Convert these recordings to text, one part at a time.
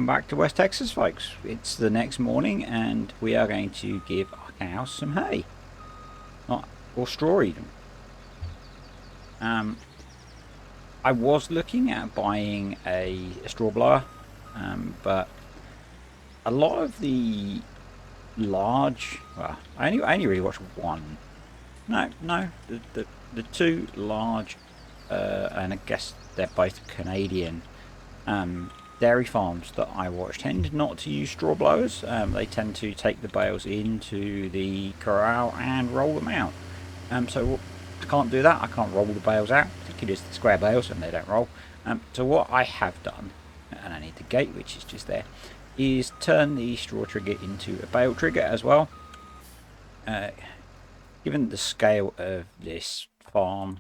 Welcome back to West Texas, folks. It's the next morning and we are going to give our cows some hay. Or straw even. I was looking at buying a straw blower, but a lot of the large, well, I only really watched one. No, the two large, and I guess they're both Canadian, dairy farms that I watch tend not to use straw blowers. They tend to take the bales into the corral and roll them out. So I can't do that. I can't roll the bales out, particularly the square bales, and they don't roll. So what I have done, and I need the gate, which is just there, is turn the straw trigger into a bale trigger as well. Given the scale of this farm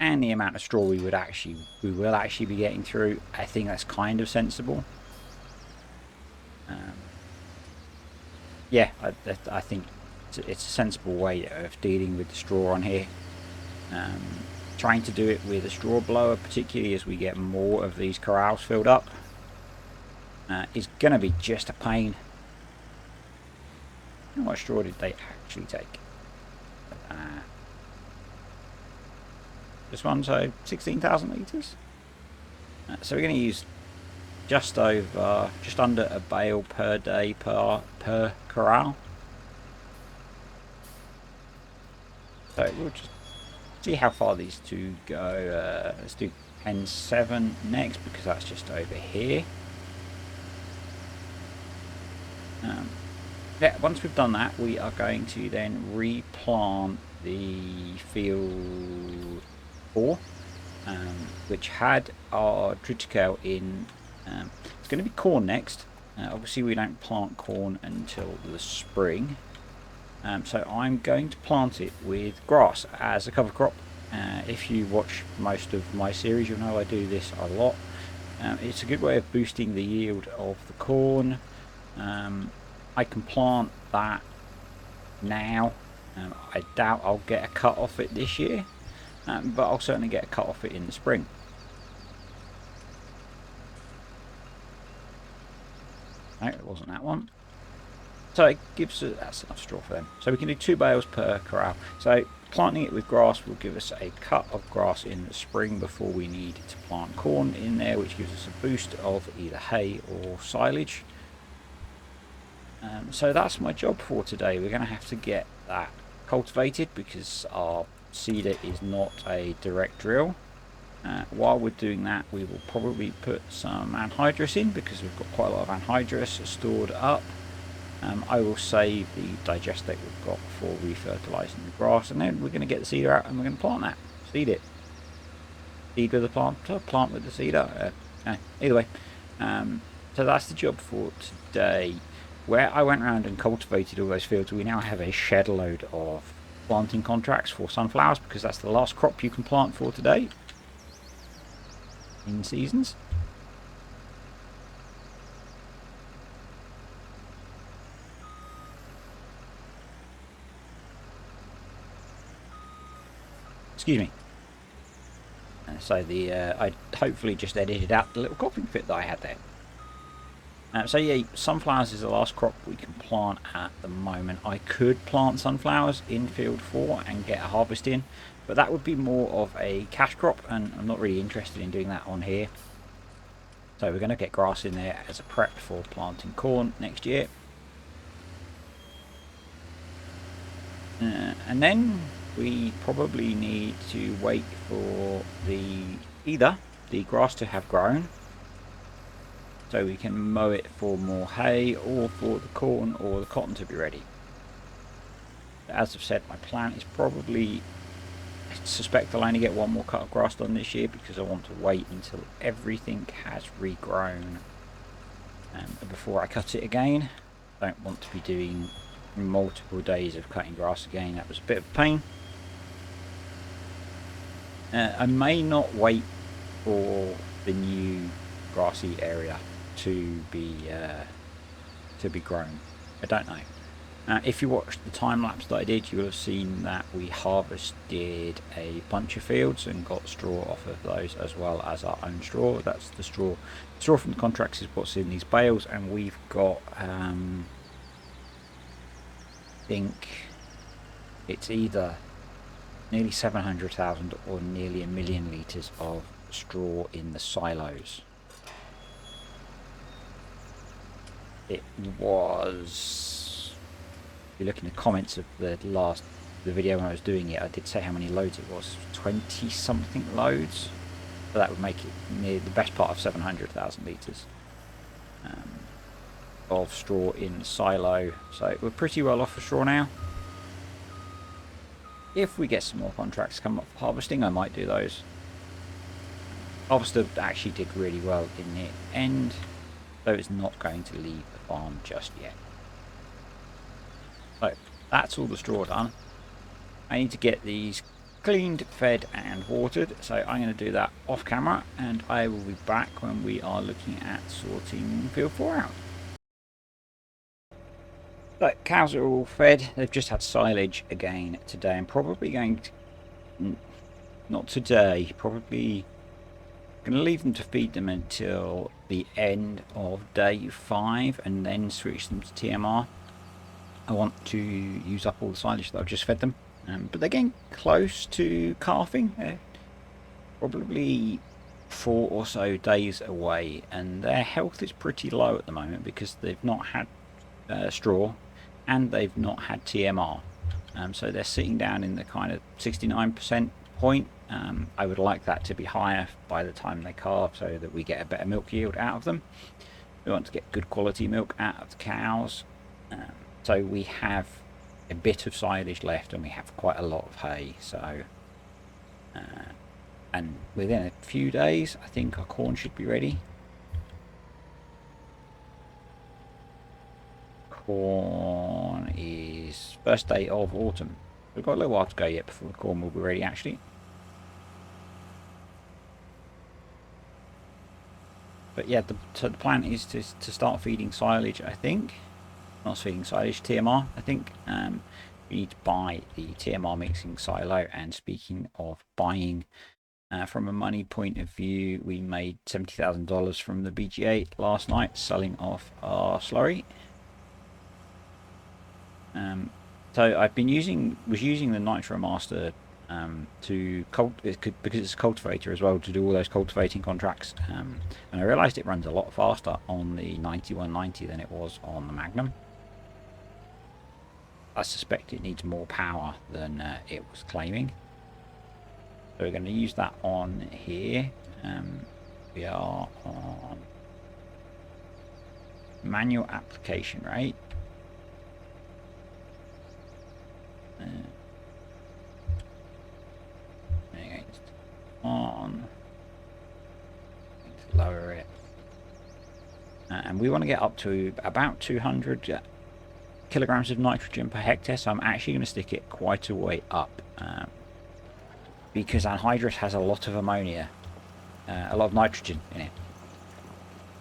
and the amount of straw we will actually be getting through, I think that's kind of sensible. Yeah, I think it's a sensible way of dealing with the straw on here. Trying to do it with a straw blower, particularly as we get more of these corrals filled up, is going to be just a pain. How much straw did they actually take? This one, so 16,000 litres. So we're going to use just under a bale per day per corral. So we'll just see how far these two go. Let's do pen 7 next, because that's just over here. Yeah, once we've done that, we are going to then replant the field 4, which had our triticale in. It's going to be corn next. Obviously we don't plant corn until the spring, so I'm going to plant it with grass as a cover crop. If you watch most of my series, you'll know I do this a lot. It's a good way of boosting the yield of the corn. I can plant that now. I doubt I'll get a cut off it this year, but I'll certainly get a cut off it in the spring. No, it wasn't that one. So it gives us, that's enough straw for them. So we can do 2 bales per corral. So planting it with grass will give us a cut of grass in the spring before we need to plant corn in there, which gives us a boost of either hay or silage. So that's my job for today. We're going to have to get that cultivated because our seeder is not a direct drill. While we're doing that, we will probably put some anhydrous in because we've got quite a lot of anhydrous stored up. I will save the digestate we've got for refertilising the grass, and then we're going to get the seeder out and we're going to plant that. Seed it. Seed with the planter, plant with the seeder. Either way. So that's the job for today. Where I went around and cultivated all those fields, we now have a shed load of planting contracts for sunflowers, because that's the last crop you can plant for today in seasons. Excuse me. So I hopefully just edited out the little coughing fit that I had there. So yeah, sunflowers is the last crop we can plant at the moment. I could plant sunflowers in field 4 and get a harvest in, but that would be more of a cash crop, and I'm not really interested in doing that on here. So we're going to get grass in there as a prep for planting corn next year. And then we probably need to wait for either the grass to have grown, so we can mow it for more hay, or for the corn or the cotton to be ready. As I've said, my plan is probably, I suspect I'll only get one more cut of grass done this year, because I want to wait until everything has regrown before I cut it again. I don't want to be doing multiple days of cutting grass again. That was a bit of a pain. I may not wait for the new grassy area to be grown. I don't know. If you watched the time lapse that I did, you will have seen that we harvested a bunch of fields and got straw off of those, as well as our own straw. That's the straw. Straw from the contracts is what's in these bales, and we've got, I think it's either nearly 700,000 or nearly 1,000,000 litres of straw in the silos. It was, if you look in the comments of the video when I was doing it, I did say how many loads it was. 20 something loads, so that would make it near the best part of 700,000 litres of straw in the silo. So we're pretty well off for straw now. If we get some more contracts come up for harvesting, I might do those. Harvester actually did really well in the end, though it's not going to leave the farm just yet. So that's all the straw done. I need to get these cleaned, fed and watered, so I'm going to do that off camera, and I will be back when we are looking at sorting field 4 out. So cows are all fed. They've just had silage again today. I'm probably going to, not today, probably going to leave them to feed them until the end of day 5 and then switch them to TMR. I want to use up all the silage that I've just fed them, but they're getting close to calving. Probably 4 or so days away, and their health is pretty low at the moment because they've not had straw and they've not had TMR. So they're sitting down in the kind of 69% point. I would like that to be higher by the time they calve so that we get a better milk yield out of them. We want to get good quality milk out of the cows. So we have a bit of silage left and we have quite a lot of hay. So, and within a few days, I think our corn should be ready. Corn is first day of autumn. We've got a little while to go yet before the corn will be ready actually. But yeah, so the plan is to start feeding silage, I think. Not feeding silage, TMR, I think. We need to buy the TMR mixing silo, and speaking of buying, from a money point of view, we made $70,000 from the BGA last night selling off our slurry. So I've been using the Nitro Master because it's a cultivator as well, to do all those cultivating contracts. And I realised it runs a lot faster on the 9190 than it was on the Magnum. I suspect it needs more power than it was claiming. So we're going to use that on here. We are on manual application rate. On, lower it, and we want to get up to about 200 kilograms of nitrogen per hectare. So I'm actually going to stick it quite a way up, because anhydrous has a lot of ammonia, a lot of nitrogen in it.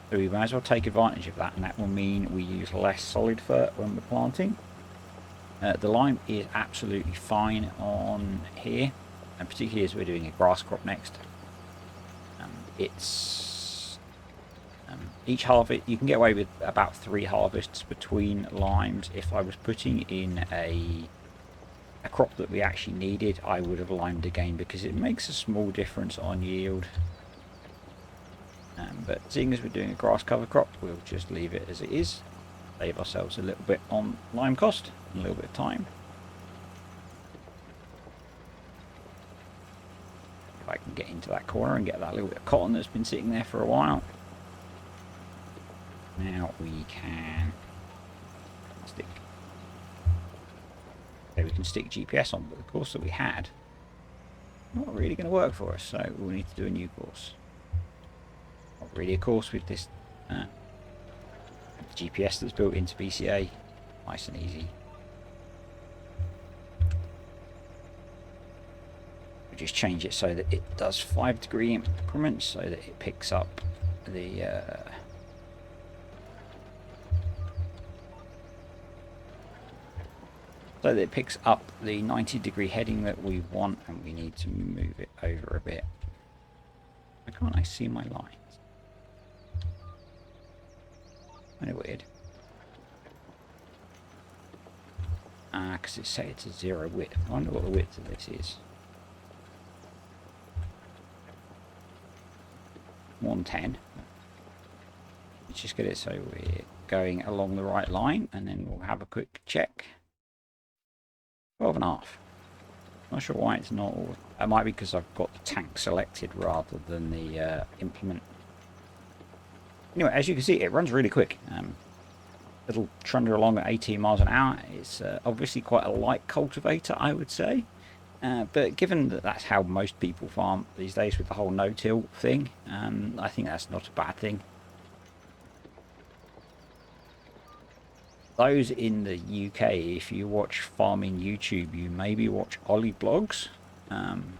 So we might as well take advantage of that, and that will mean we use less solid fert when we're planting. The lime is absolutely fine on here, and particularly as we're doing a grass crop next. It's each harvest, you can get away with about 3 harvests between limes. If I was putting in a crop that we actually needed, I would have limed again because it makes a small difference on yield. But seeing as we're doing a grass cover crop, we'll just leave it as it is. Save ourselves a little bit on lime cost and a little bit of time. If I can get into that corner and get that little bit of cotton that's been sitting there for a while. Now we can stick. Okay, we can stick GPS on, but the course that we had not really going to work for us, so we'll need to do a new course. Not really a course with this GPS that's built into BCA. Nice and easy. We just change it so that it does 5-degree increments, so that it picks up the so that it picks up the 90-degree heading that we want, and we need to move it over a bit. Why can't I see my lines? Kind of weird. Because it's set to 0 width. I wonder what the width of this is. 110. Let's just get it so we're going along the right line, and then we'll have a quick check. 12.5. Not sure why it's not. It might be because I've got the tank selected rather than the implement. Anyway, as you can see, it runs really quick. It'll trundle along at 18 miles an hour. It's obviously quite a light cultivator, I would say. But given that that's how most people farm these days with the whole no-till thing, I think that's not a bad thing. Those in the UK, if you watch farming YouTube, you maybe watch Ollie Blogs.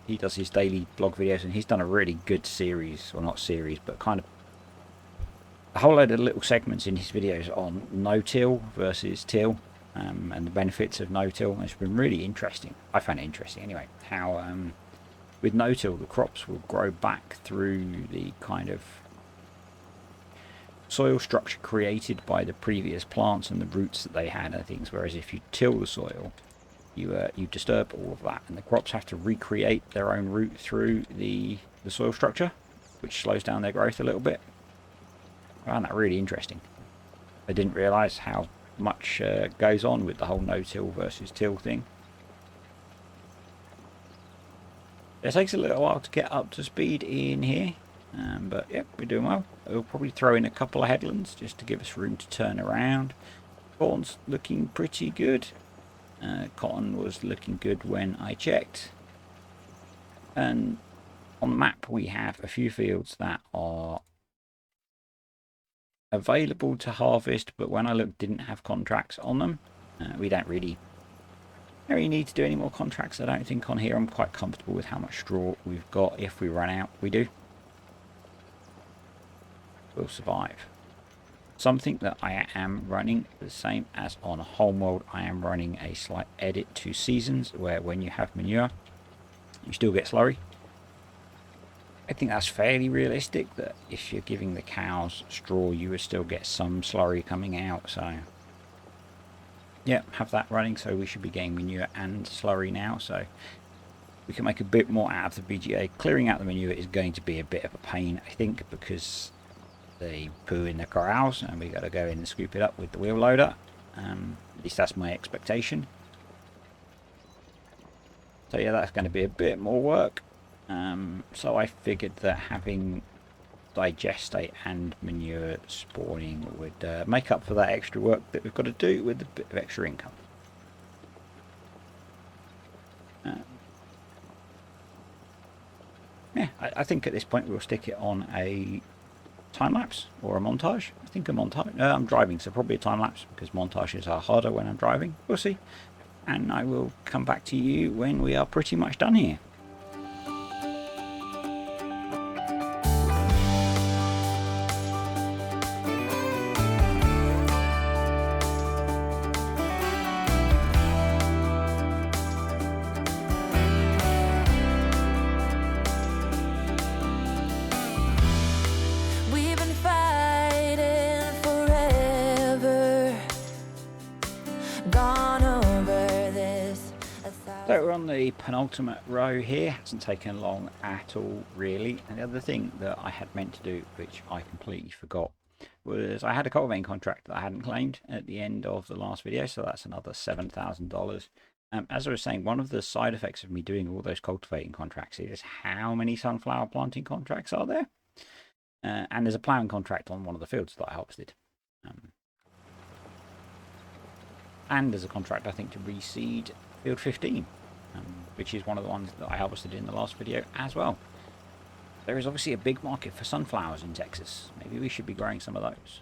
He does his daily blog videos, and he's done a really good series, or not series, but kind of a whole load of little segments in his videos on no-till versus till, and the benefits of no-till. It's been really interesting. I found it interesting anyway, how with no-till the crops will grow back through the kind of soil structure created by the previous plants and the roots that they had and things, whereas if you till the soil, you disturb all of that, and the crops have to recreate their own root through the soil structure, which slows down their growth a little bit. I found that really interesting. I didn't realise how much goes on with the whole no-till versus till thing. It takes a little while to get up to speed in here, but yeah, we're doing well. We'll probably throw in a couple of headlands just to give us room to turn around. Corn's looking pretty good. Cotton was looking good when I checked. And on the map we have a few fields that are available to harvest, but when I looked didn't have contracts on them. We don't really need to do any more contracts, I don't think, on here. I'm quite comfortable with how much straw we've got. If we run out, we do. We'll survive. Something that I am running, the same as on Homeworld, I am running a slight edit to seasons, where when you have manure, you still get slurry. I think that's fairly realistic, that if you're giving the cows straw, you would still get some slurry coming out. So yeah, have that running, so we should be getting manure and slurry now, so we can make a bit more out of the BGA. Clearing out the manure is going to be a bit of a pain, I think, because they poo in the corrals and we got to go in and scoop it up with the wheel loader. At least that's my expectation. So yeah, that's going to be a bit more work. So I figured that having digestate and manure spawning would make up for that extra work that we've got to do with a bit of extra income. Yeah, I think at this point we'll stick it on a time-lapse or a montage. I think a montage. I'm driving, so probably a time-lapse, because montages are harder when I'm driving. We'll see. And I will come back to you when we are pretty much done here. So we're on the penultimate row here. Hasn't taken long at all, really. And the other thing that I had meant to do, which I completely forgot, was I had a cultivating contract that I hadn't claimed at the end of the last video, so that's another $7,000. As I was saying, one of the side effects of me doing all those cultivating contracts is how many sunflower planting contracts are there? And there's a ploughing contract on one of the fields that I harvested. And there's a contract, I think, to reseed field 15, which is one of the ones that I harvested in the last video as well. There is obviously a big market for sunflowers in Texas. Maybe we should be growing some of those.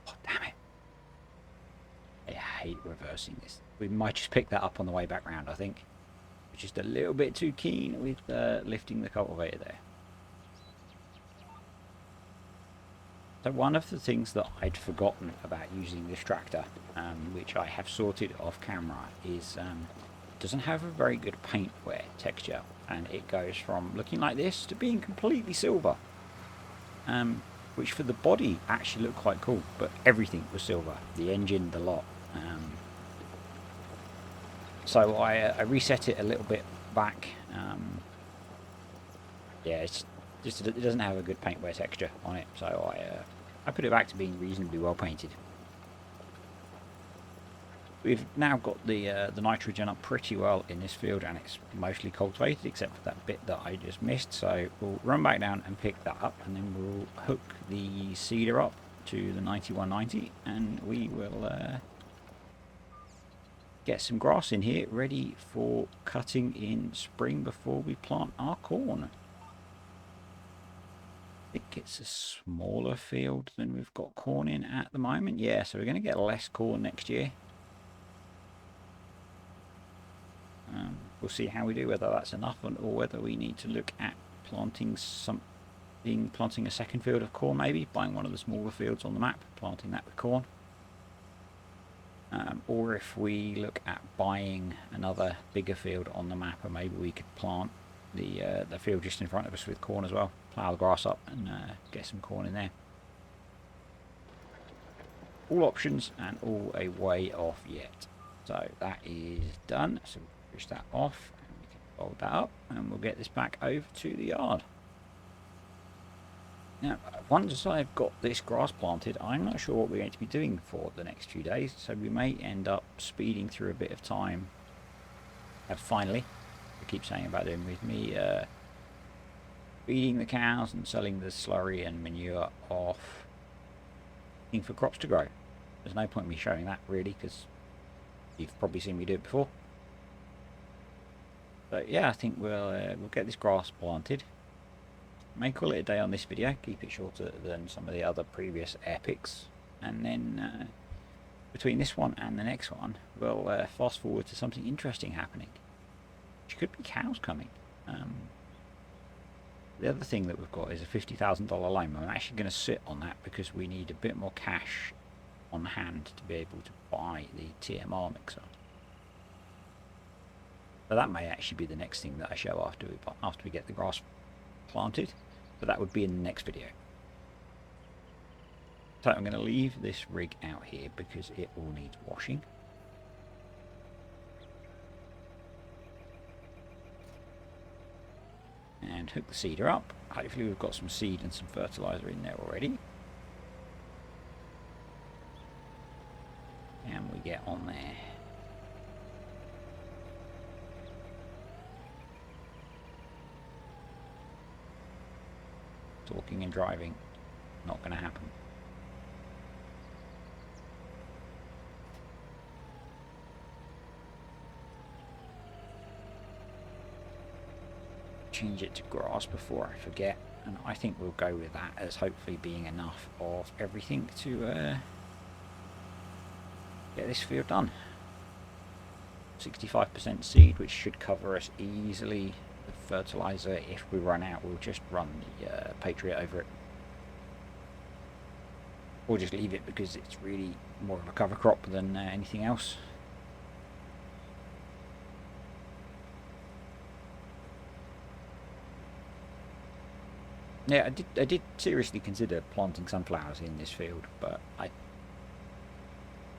Oh, damn it. I hate reversing this. We might just pick that up on the way back round, I think. We're just a little bit too keen with lifting the cultivator there. So one of the things that I'd forgotten about using this tractor, which I have sorted off camera, is it doesn't have a very good paint wear texture, and it goes from looking like this to being completely silver, which for the body actually looked quite cool, but everything was silver, the engine, the lot. So I reset it a little bit back. Yeah, it's just it doesn't have a good paint wear texture on it, so I put it back to being reasonably well painted. We've now got the nitrogen up pretty well in this field, and it's mostly cultivated except for that bit that I just missed. So we'll run back down and pick that up, and then we'll hook the seeder up to the 9190, and we will get some grass in here ready for cutting in spring before we plant our corn. I think it's a smaller field than we've got corn in at the moment. Yeah, so we're going to get less corn next year. We'll see how we do, whether that's enough or whether we need to look at planting a second field of corn, maybe buying one of the smaller fields on the map, planting that with corn. Or if we look at buying another bigger field on the map, or maybe we could plant the field just in front of us with corn as well, plough the grass up and get some corn in there. All options and all a way off yet. So that is done. So we'll push that off and we can fold that up, and we'll get this back over to the yard. Now, once I've got this grass planted, I'm not sure what we're going to be doing for the next few days, so we may end up speeding through a bit of time. Finally, I keep saying about doing with me, feeding the cows and selling the slurry and manure off, looking for crops to grow. There's no point in me showing that really, because you've probably seen me do it before. So yeah, I think we'll get this grass planted. May call it a day on this video, keep it shorter than some of the other previous epics, and then between this one and the next one we'll fast forward to something interesting happening, which could be cows coming. The other thing that we've got is a $50,000 loan. I'm actually going to sit on that because we need a bit more cash on hand to be able to buy the TMR mixer. So that may actually be the next thing that I show after we get the grass planted, but that would be in the next video. So I'm going to leave this rig out here because it all needs washing. And hook the seeder up. Hopefully we've got some seed and some fertilizer in there already. And we get on there. Talking and driving, not going to happen. Change it to grass before I forget, and I think we'll go with that as hopefully being enough of everything to get this field done. 65% seed, which should cover us easily. The fertilizer, if we run out, we'll just run the Patriot over it, or just leave it because it's really more of a cover crop than anything else. Yeah, I did seriously consider planting sunflowers in this field, but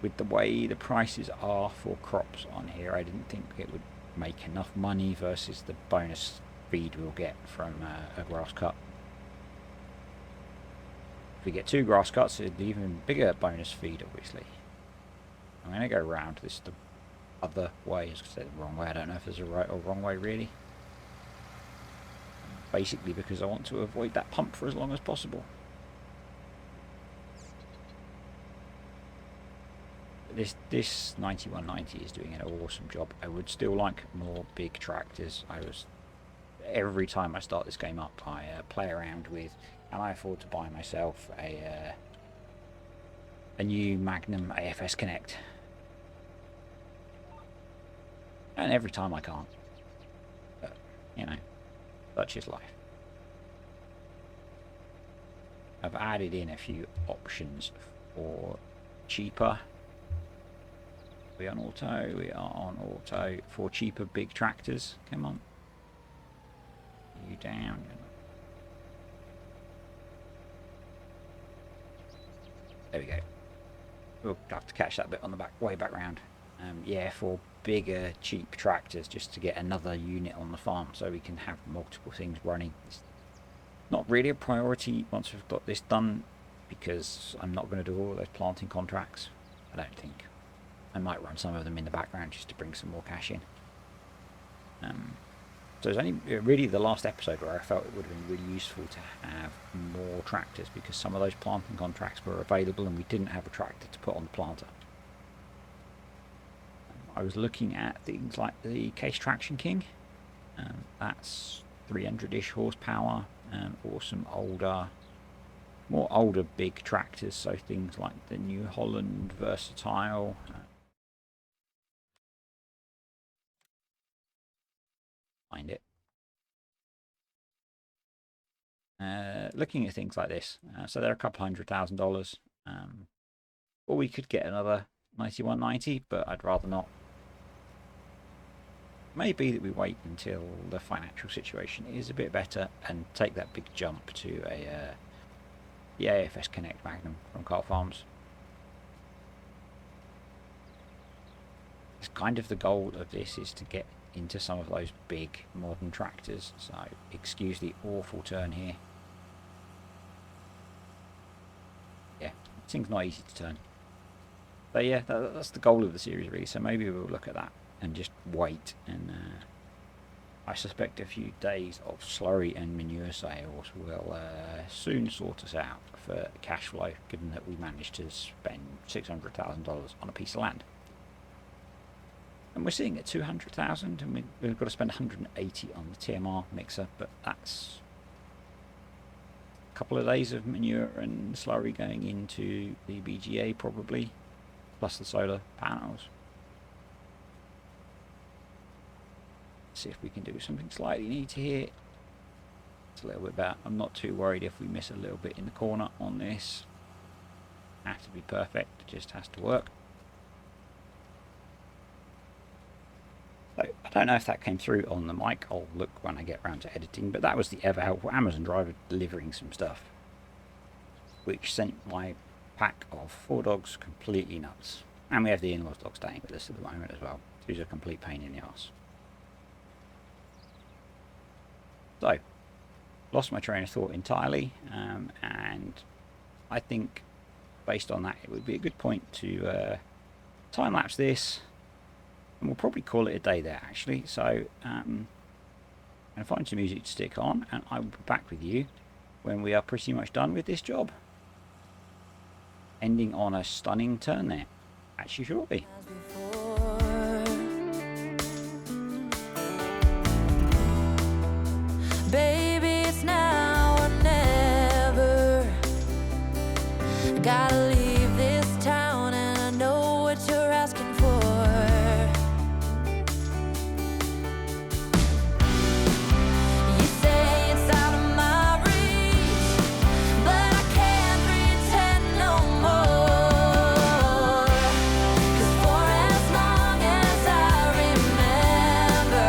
with the way the prices are for crops on here, I didn't think it would make enough money versus the bonus feed we'll get from a grass cut. If we get 2 grass cuts, it'd be even bigger bonus feed, obviously. I'm going to go around this the other way. As I said, the wrong way. I don't know if there's a right or wrong way, really. Basically because I want to avoid that pump for as long as possible. This 9190 is doing an awesome job. I would still like more big tractors. Every time I start this game up, I play around with, can I afford to buy myself a new Magnum AFS Connect? And every time I can't. But, you know, such is life. I've added in a few options for cheaper. We on auto, we are on auto for cheaper big tractors. Come on. You down. There we go. We'll have to catch that bit on the back, way back round. Yeah, for bigger, cheap tractors, just to get another unit on the farm so we can have multiple things running. It's not really a priority once we've got this done, because I'm not going to do all those planting contracts. I don't think. I might run some of them in the background just to bring some more cash in. So it's only really the last episode where I felt it would have been really useful to have more tractors, because some of those planting contracts were available and we didn't have a tractor to put on the planter. I was looking at things like the Case Traction King. That's 300-ish horsepower, or some more older big tractors, so things like the New Holland Versatile. Find it. Looking at things like this, so they're a couple $100,000, or we could get another 9190, but I'd rather not. Maybe that we wait until the financial situation is a bit better and take that big jump to the AFS Connect Magnum from Carl Farms. It's kind of the goal of this, is to get into some of those big modern tractors. So excuse the awful turn here. Yeah, this thing's not easy to turn. But yeah, that's the goal of the series really. So maybe we'll look at that and just wait, and I suspect a few days of slurry and manure sales will soon sort us out for cash flow, given that we managed to spend $600,000 on a piece of land. And we're sitting at 200,000, and we've got to spend 180 on the TMR mixer, but that's a couple of days of manure and slurry going into the BGA probably, plus the solar panels. See if we can do something slightly neater here. It's a little bit better. I'm not too worried if we miss a little bit in the corner on this. Have to be perfect, it just has to work. So I don't know if that came through on the mic. I'll look when I get around to editing, but that was the ever helpful Amazon driver delivering some stuff, which sent my pack of 4 dogs completely nuts. And we have the in-laws dog staying with us at the moment as well, who's a complete pain in the arse. So, lost my train of thought entirely, and I think based on that it would be a good point to time-lapse this, and we'll probably call it a day there actually. So I'm going to find some music to stick on, and I will be back with you when we are pretty much done with this job. Ending on a stunning turn there. Catch you shortly. Baby, it's now or never. Gotta leave this town, and I know what you're asking for. You say it's out of my reach, but I can't pretend no more. 'Cause for as long as I remember,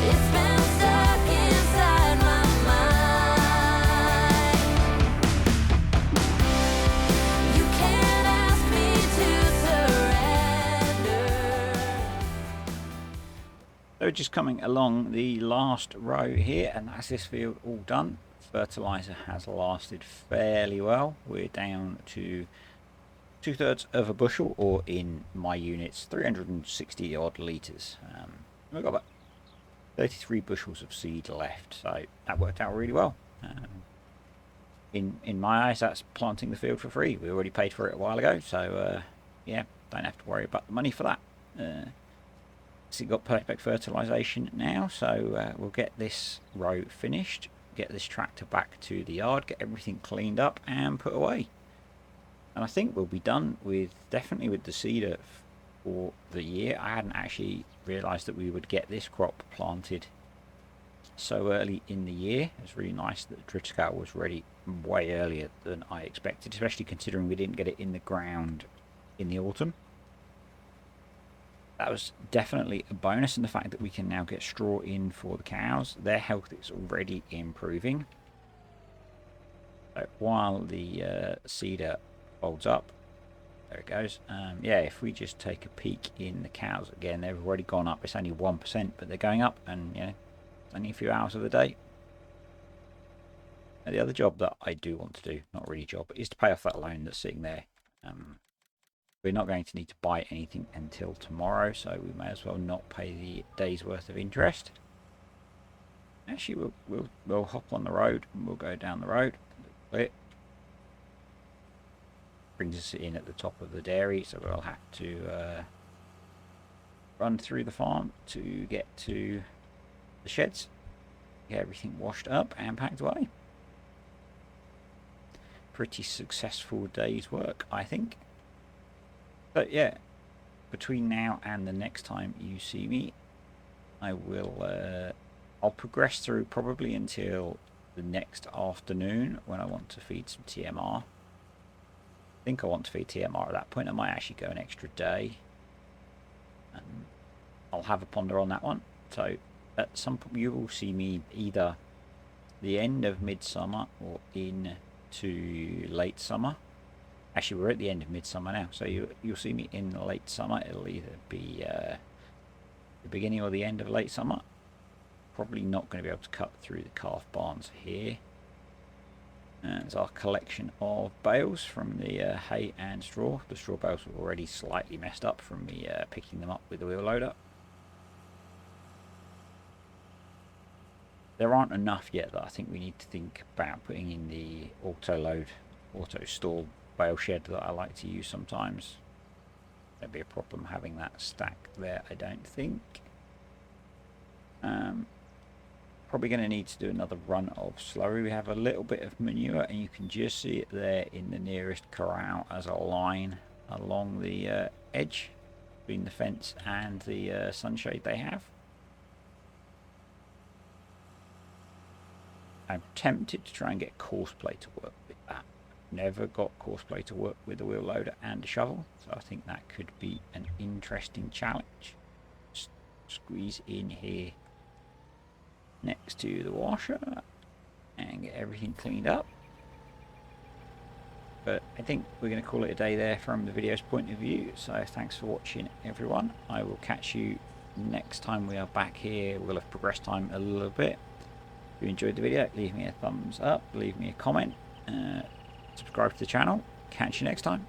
it's been stuck inside my mind. You can't ask me to surrender. So just coming along the last row here, and that's this field all done. Fertilizer has lasted fairly well. We're down to 2/3 of a bushel, or in my units 360 odd litres. We've got about 33 bushels of seed left, so that worked out really well. In my eyes, that's planting the field for free. We already paid for it a while ago, so yeah, don't have to worry about the money for that. So you've got perfect fertilisation now, so we'll get this row finished, get this tractor back to the yard, get everything cleaned up and put away. And I think we'll be done with, definitely with the cedar for the year. I hadn't actually realised that we would get this crop planted so early in the year. It's really nice that the triticale was ready way earlier than I expected, especially considering we didn't get it in the ground in the autumn. That was definitely a bonus, and the fact that we can now get straw in for the cows. Their health is already improving. So while the cedar folds up, there it goes. Yeah, if we just take a peek in the cows again, they've already gone up. It's only 1%, but they're going up, and you know, only a few hours of the day. And the other job that I do want to do, not really job, is to pay off that loan that's sitting there. We're not going to need to buy anything until tomorrow, so we may as well not pay the day's worth of interest. Actually, we'll hop on the road and we'll go down the road. It brings us in at the top of the dairy, so we'll have to run through the farm to get to the sheds, get everything washed up and packed away. Pretty successful day's work, I think. But yeah, between now and the next time you see me, I will I'll progress through probably until the next afternoon when I want to feed some TMR. I think I want to feed TMR at that point. I might actually go an extra day. I'll have a ponder on that one. So at some point you will see me either the end of midsummer or into late summer. Actually, we're at the end of midsummer now, so you'll see me in late summer. It'll either be the beginning or the end of late summer. Probably not going to be able to cut through the calf barns here. And it's our collection of bales from the hay and straw. The straw bales were already slightly messed up from me picking them up with the wheel loader. There aren't enough yet that I think we need to think about putting in the auto stall bale shed that I like to use sometimes. There'd be a problem having that stacked there, I don't think. Probably going to need to do another run of slurry. We have a little bit of manure, and you can just see it there in the nearest corral as a line along the edge between the fence and the sunshade they have. I'm tempted to try and get courseplay to work with that. Never got courseplay to work with a wheel loader and a shovel, so I think that could be an interesting challenge. Just squeeze in here next to the washer and get everything cleaned up. But I think we're going to call it a day there from the video's point of view. So thanks for watching, everyone. I will catch you next time we are back here. We'll have progressed time a little bit. If you enjoyed the video, leave me a thumbs up, leave me a comment, subscribe to the channel. Catch you next time.